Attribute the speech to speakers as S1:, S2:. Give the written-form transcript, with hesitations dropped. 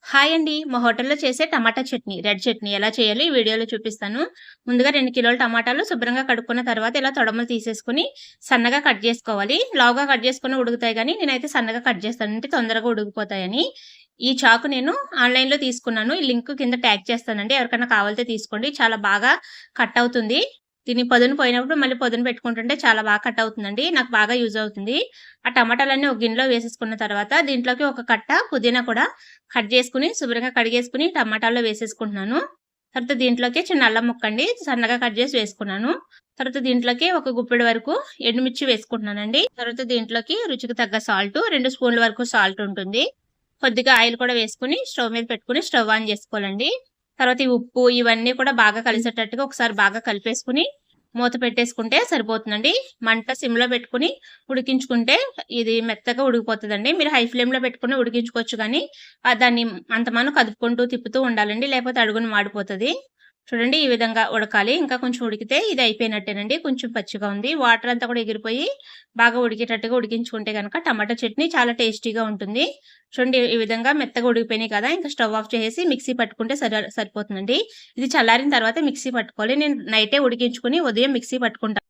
S1: Hi అండి. మా హోటల్‌లో చేసే టమాటా చట్నీ, రెడ్ చట్నీ ఎలా చేయాలో ఈ వీడియోలో చూపిస్తాను. ముందుగా 2 కిలోల టమాటాలు శుభ్రంగా కడుక్కున్న తర్వాత ఇలా తొడమలు తీసేసుకొని సన్నగా కట్ చేసుకోవాలి. లావుగా కట్ చేసుకున్న ఉడుకుతాయి గానీ, నేనైతే సన్నగా కట్ చేస్తాను. అంటే తొందరగా ఉడికిపోతాయని. ఈ చాకు నేను ఆన్‌లైన్‌లో తీసుకున్నాను. ఈ లింక్ కింద ట్యాగ్ చేస్తానండి. ఎవరికైనా కావాలితే తీసుకోండి. చాలా బాగా కట్ అవుతుంది. దీని పదును పోయినప్పుడు మళ్ళీ పదును పెట్టుకుంటుంటే చాలా బాగా కట్ అవుతుందండి. నాకు బాగా యూజ్ అవుతుంది. ఆ టమాటాలన్నీ ఒక గిన్నెలో వేసేసుకున్న తర్వాత దీంట్లోకి ఒక కట్ట పుదీనా కూడా కట్ చేసుకొని, శుభ్రంగా కడిగేసుకొని టమాటాల్లో వేసేసుకుంటున్నాను. తర్వాత దీంట్లోకి చిన్న అల్లం ముక్కండి సన్నగా కట్ చేసి వేసుకున్నాను. తర్వాత దీంట్లోకి ఒక గుప్పెడు వరకు ఎండుమిర్చి వేసుకుంటున్నానండి. తర్వాత దీంట్లోకి రుచికి తగ్గ సాల్టు, 2 స్పూన్ల వరకు సాల్ట్ ఉంటుంది. కొద్దిగా ఆయిల్ కూడా వేసుకొని స్టవ్ మీద పెట్టుకొని స్టవ్ ఆన్ చేసుకోవాలండి. తర్వాత ఈ ఉప్పు ఇవన్నీ కూడా బాగా కలిసేటట్టుగా ఒకసారి బాగా కలిపేసుకొని మూత పెట్టేసుకుంటే సరిపోతుందండి. మంట సిమ్‌లో పెట్టుకొని ఉడికించుకుంటే ఇది మెత్తగా ఉడికిపోతదండి. మీరు హై ఫ్లేమ్‌లో పెట్టుకొని ఉడికించుకోవచ్చు గానీ, దాన్ని అంతమను కదుపుకుంటూ తిప్పుతూ ఉండాలండి. లేకపోతే అడుగున మాడిపోతది. చూడండి ఈ విధంగా ఉడకాలి. ఇంకా కొంచెం ఉడికితే ఇది అయిపోయినట్టేనండి. కొంచెం పచ్చిగా ఉంది. వాటర్ అంతా కూడా ఎగిరిపోయి బాగా ఉడికేటట్టుగా ఉడికించుకుంటే గనక టమాటా చట్నీ చాలా టేస్టీగా ఉంటుంది. చూడండి ఈ విధంగా మెత్తగా ఉడికిపోయినాయి కదా! ఇంకా స్టవ్ ఆఫ్ చేసేసి మిక్సీ పట్టుకుంటే సరిపోతుందండి. ఇది చల్లారిన తర్వాత మిక్సీ పట్టుకోవాలి. నేను నైటే ఉడికించుకొని ఉదయం మిక్సీ పట్టుకుంటాను.